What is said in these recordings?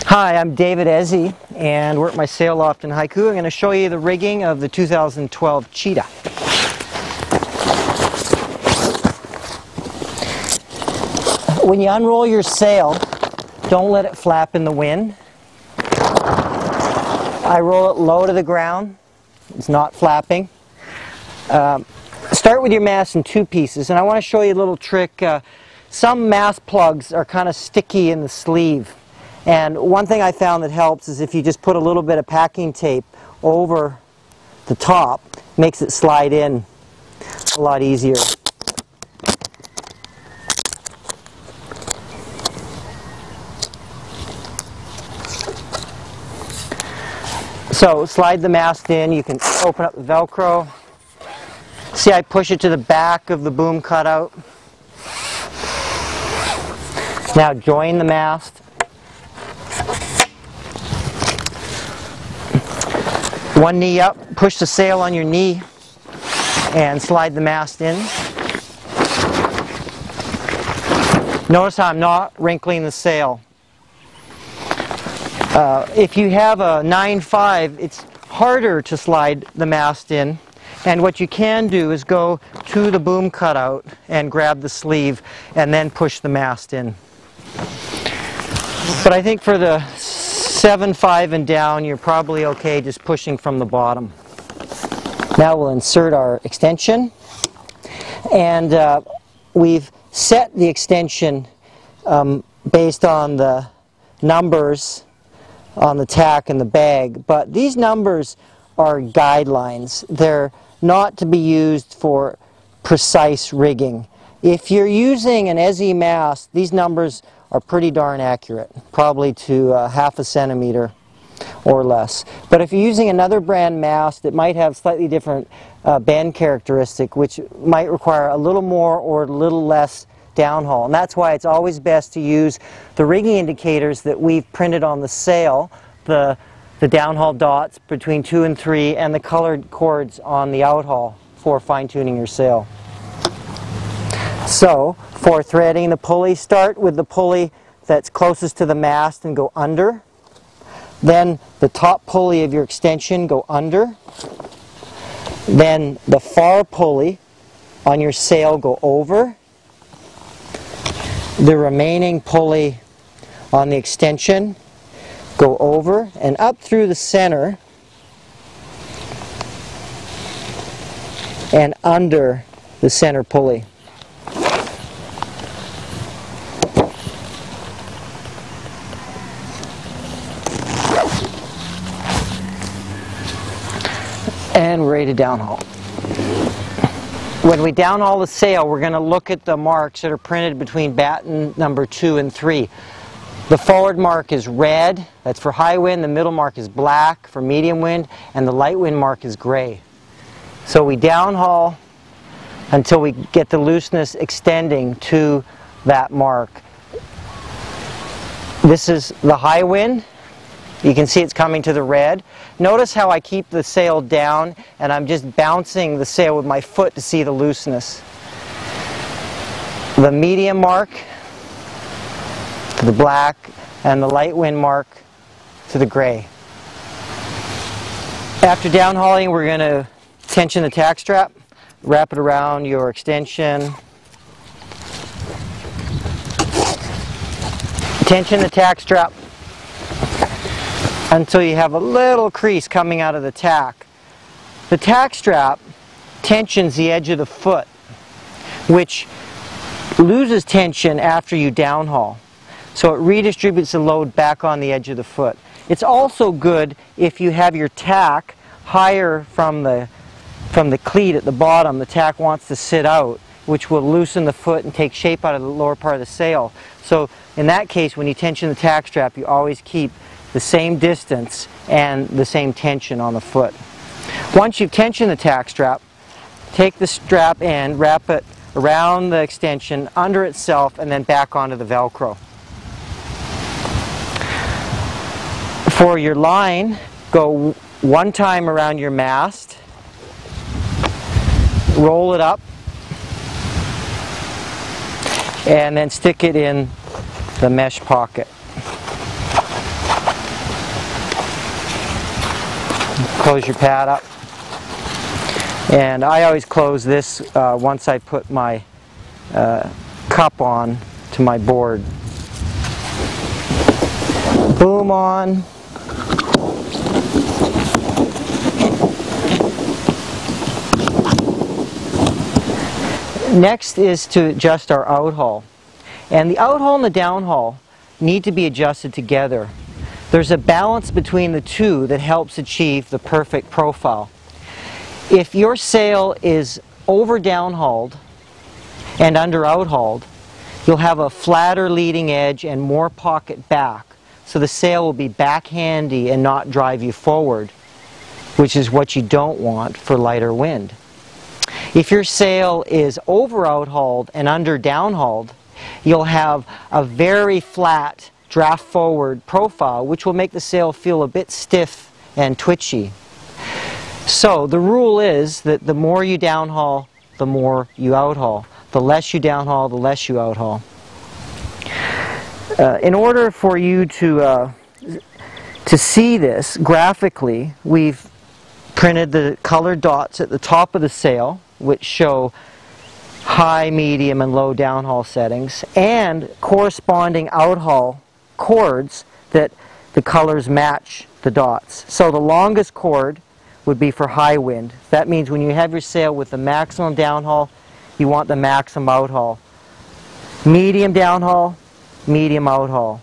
Hi, I'm David Ezzy, and we're at my sail loft in Haiku. I'm going to show you the rigging of the 2012 Cheetah. When you unroll your sail, don't let it flap in the wind. I roll it low to the ground. It's not flapping. Start with your mast in two pieces, and I want to show you a little trick. Some mast plugs are kind of sticky in the sleeve. And one thing I found that helps is if you just put a little bit of packing tape over the top, makes it slide in a lot easier. So slide the mast in, you can open up the Velcro. See, I push it to the back of the boom cutout. Now join the mast. One knee up, push the sail on your knee and slide the mast in. Notice how I'm not wrinkling the sail. If you have a 9.5, it's harder to slide the mast in, and what you can do is go to the boom cutout and grab the sleeve and then push the mast in. But I think for the 7.5 and down, you're probably okay just pushing from the bottom. Now we'll insert our extension, and we've set the extension based on the numbers on the tack and the bag, but these numbers are guidelines. They're not to be used for precise rigging. If you're using an Ezzy mast, these numbers are pretty darn accurate, probably to half a centimeter or less. But if you're using another brand mast, it might have slightly different bend characteristic, which might require a little more or a little less downhaul. And that's why it's always best to use the rigging indicators that we've printed on the sail, the downhaul dots between 2 and 3, and the colored cords on the outhaul for fine-tuning your sail. So, for threading the pulley, start with the pulley that's closest to the mast and go under. Then the top pulley of your extension, go under. Then the far pulley on your sail, go over. The remaining pulley on the extension, go over and up through the center and under the center pulley. And we're ready to downhaul. When we downhaul the sail, we're going to look at the marks that are printed between batten number 2 and 3. The forward mark is red, that's for high wind. The middle mark is black for medium wind, and the light wind mark is gray. So we downhaul until we get the looseness extending to that mark. This is the high wind. You can see it's coming to the red. Notice how I keep the sail down and I'm just bouncing the sail with my foot to see the looseness. The medium mark to the black and the light wind mark to the gray. After downhauling, we're going to tension the tack strap, wrap it around your extension. Tension the tack strap until you have a little crease coming out of the tack. The tack strap tensions the edge of the foot, which loses tension after you downhaul. So it redistributes the load back on the edge of the foot. It's also good if you have your tack higher from the cleat at the bottom. The tack wants to sit out, which will loosen the foot and take shape out of the lower part of the sail. So in that case, when you tension the tack strap, you always keep the same distance and the same tension on the foot. Once you've tensioned the tack strap, take the strap and wrap it around the extension, under itself, and then back onto the Velcro. For your line, go one time around your mast, roll it up, and then stick it in the mesh pocket. Close your pad up. And I always close this once I put my cup on to my board. Boom on. Next is to adjust our outhaul. And the outhaul and the downhaul need to be adjusted together. There's a balance between the two that helps achieve the perfect profile. If your sail is over downhauled and under outhauled, you'll have a flatter leading edge and more pocket back. So the sail will be backhandy and not drive you forward, which is what you don't want for lighter wind. If your sail is over outhauled and under downhauled, you'll have a very flat draft forward profile, which will make the sail feel a bit stiff and twitchy. So the rule is that the more you downhaul, the more you outhaul. The less you downhaul, the less you outhaul. In order for you to see this graphically, we've printed the colored dots at the top of the sail, which show high, medium, and low downhaul settings, and corresponding outhaul chords that the colors match the dots. So the longest chord would be for high wind. That means when you have your sail with the maximum downhaul, you want the maximum outhaul. Medium downhaul, medium outhaul.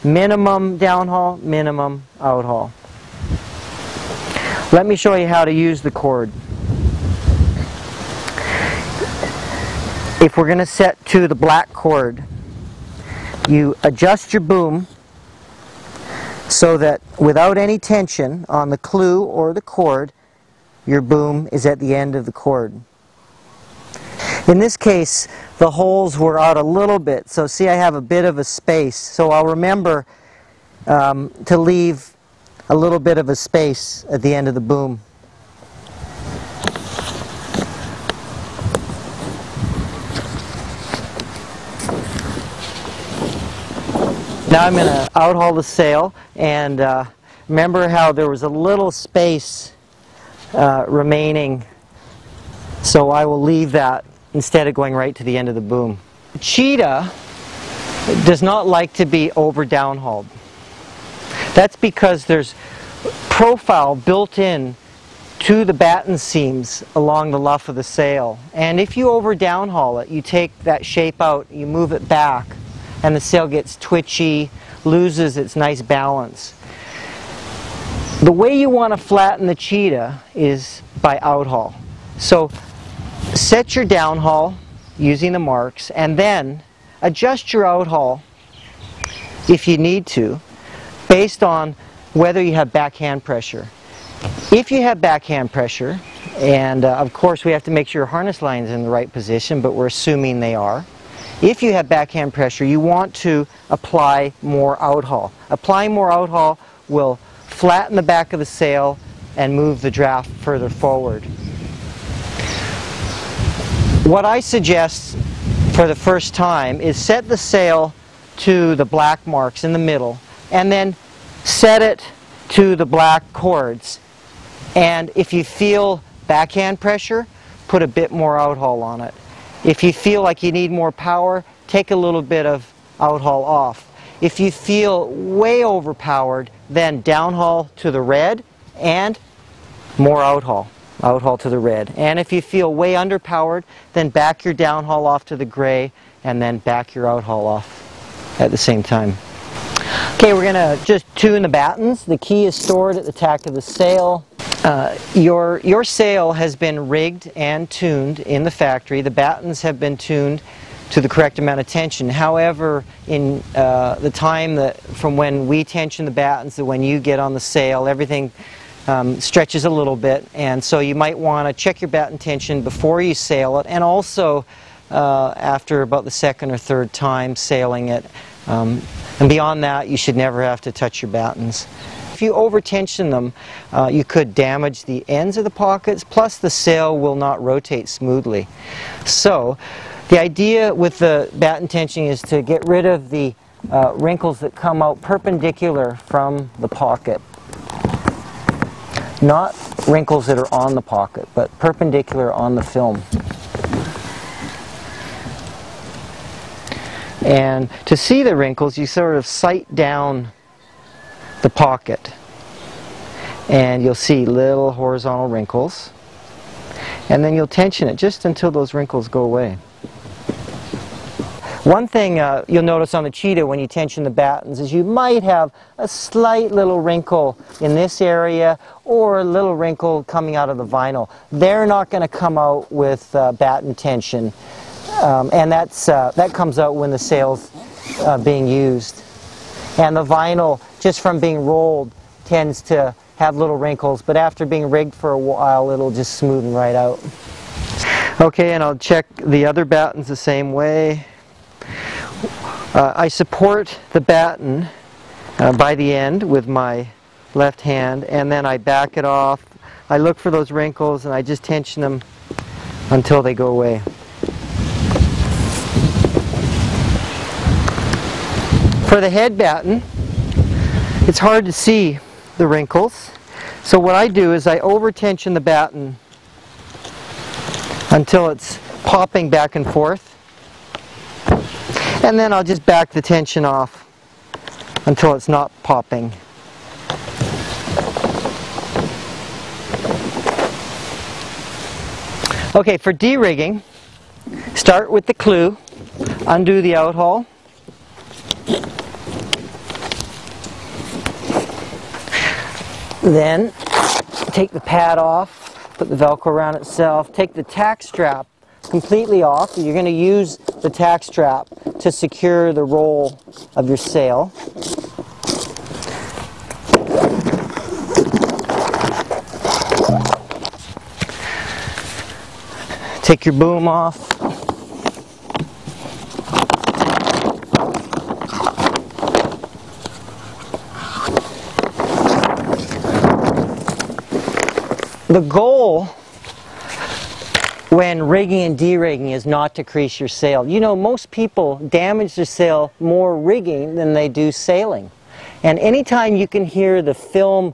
Minimum downhaul, minimum outhaul. Let me show you how to use the chord. If we're going to set to the black chord, you adjust your boom so that without any tension on the clue or the cord, your boom is at the end of the cord. In this case, the holes were out a little bit, so see I have a bit of a space, so I'll remember to leave a little bit of a space at the end of the boom. Now I'm going to outhaul the sail, and remember how there was a little space remaining, so I will leave that instead of going right to the end of the boom. Cheetah does not like to be over downhauled. That's because there's profile built in to the batten seams along the luff of the sail, and if you over downhaul it, you take that shape out, you move it back, and the sail gets twitchy, loses its nice balance. The way you want to flatten the Cheetah is by outhaul. So set your downhaul using the marks, and then adjust your outhaul if you need to, based on whether you have backhand pressure. If you have backhand pressure, and of course we have to make sure your harness line is in the right position, but we're assuming they are. If you have backhand pressure, you want to apply more outhaul. Applying more outhaul will flatten the back of the sail and move the draft further forward. What I suggest for the first time is set the sail to the black marks in the middle, and then set it to the black chords. And if you feel backhand pressure, put a bit more outhaul on it. If you feel like you need more power, take a little bit of outhaul off. If you feel way overpowered, then downhaul to the red and more outhaul. Outhaul to the red. And if you feel way underpowered, then back your downhaul off to the gray and then back your outhaul off at the same time. Okay, we're going to just tune the battens. The key is stored at the tack of the sail. Your sail has been rigged and tuned in the factory. The battens have been tuned to the correct amount of tension. However, in the time from when we tension the battens to when you get on the sail, everything stretches a little bit, and so you might want to check your batten tension before you sail it, and also after about the second or third time sailing it. And beyond that, you should never have to touch your battens. If you over-tension them, you could damage the ends of the pockets, plus the sail will not rotate smoothly. So, the idea with the batten tensioning is to get rid of the wrinkles that come out perpendicular from the pocket. Not wrinkles that are on the pocket, but perpendicular on the film. And to see the wrinkles, you sort of sight down the pocket, and you'll see little horizontal wrinkles, and then you'll tension it just until those wrinkles go away. One thing you'll notice on the Cheetah when you tension the battens is you might have a slight little wrinkle in this area or a little wrinkle coming out of the vinyl. They're not going to come out with batten tension, and that comes out when the sail's being used. And the vinyl, just from being rolled, tends to have little wrinkles, but after being rigged for a while, it'll just smoothen right out. Okay, and I'll check the other battens the same way. I support the batten by the end with my left hand, and then I back it off. I look for those wrinkles and I just tension them until they go away. For the head batten, it's hard to see the wrinkles, so what I do is I over tension the batten until it's popping back and forth. And then I'll just back the tension off until it's not popping. Okay, for de-rigging, start with the clue, undo the outhaul. Then take the pad off, put the Velcro around itself, take the tack strap completely off. You're going to use the tack strap to secure the roll of your sail. Take your boom off. The goal when rigging and de-rigging is not to crease your sail. You know, most people damage their sail more rigging than they do sailing. And anytime you can hear the film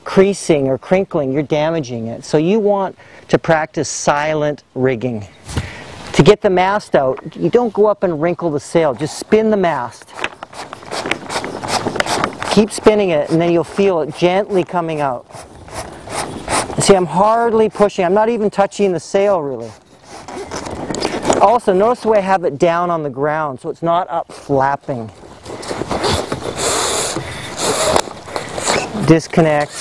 creasing or crinkling, you're damaging it. So you want to practice silent rigging. To get the mast out, you don't go up and wrinkle the sail, just spin the mast. Keep spinning it and then you'll feel it gently coming out. See, I'm hardly pushing. I'm not even touching the sail, really. Also, notice the way I have it down on the ground, so it's not up flapping. Disconnect.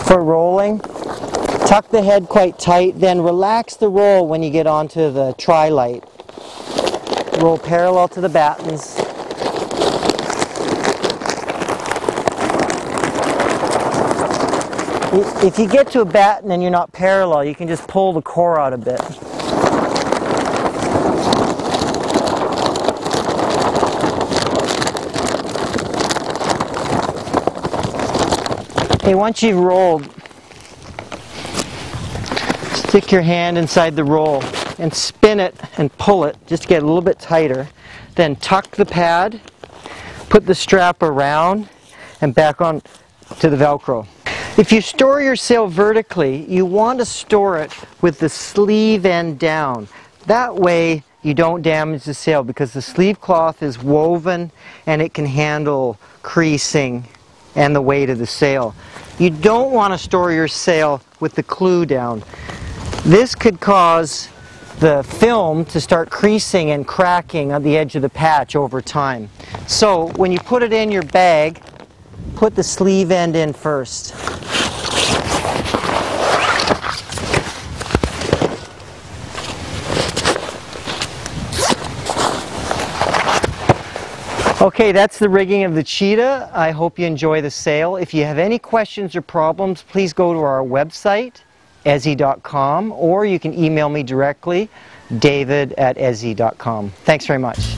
For rolling, tuck the head quite tight, then relax the roll when you get onto the tri-light. Roll parallel to the battens. If you get to a batten and you're not parallel, you can just pull the core out a bit. Okay, once you've rolled, stick your hand inside the roll and spin it and pull it just to get a little bit tighter. Then tuck the pad, put the strap around, and back on to the Velcro. If you store your sail vertically, you want to store it with the sleeve end down. That way you don't damage the sail because the sleeve cloth is woven and it can handle creasing and the weight of the sail. You don't want to store your sail with the clue down. This could cause the film to start creasing and cracking on the edge of the patch over time. So when you put it in your bag, put the sleeve end in first. Okay, that's the rigging of the Cheetah. I hope you enjoy the sail. If you have any questions or problems, please go to our website, ezzy.com, or you can email me directly, david@ezzy.com. Thanks very much.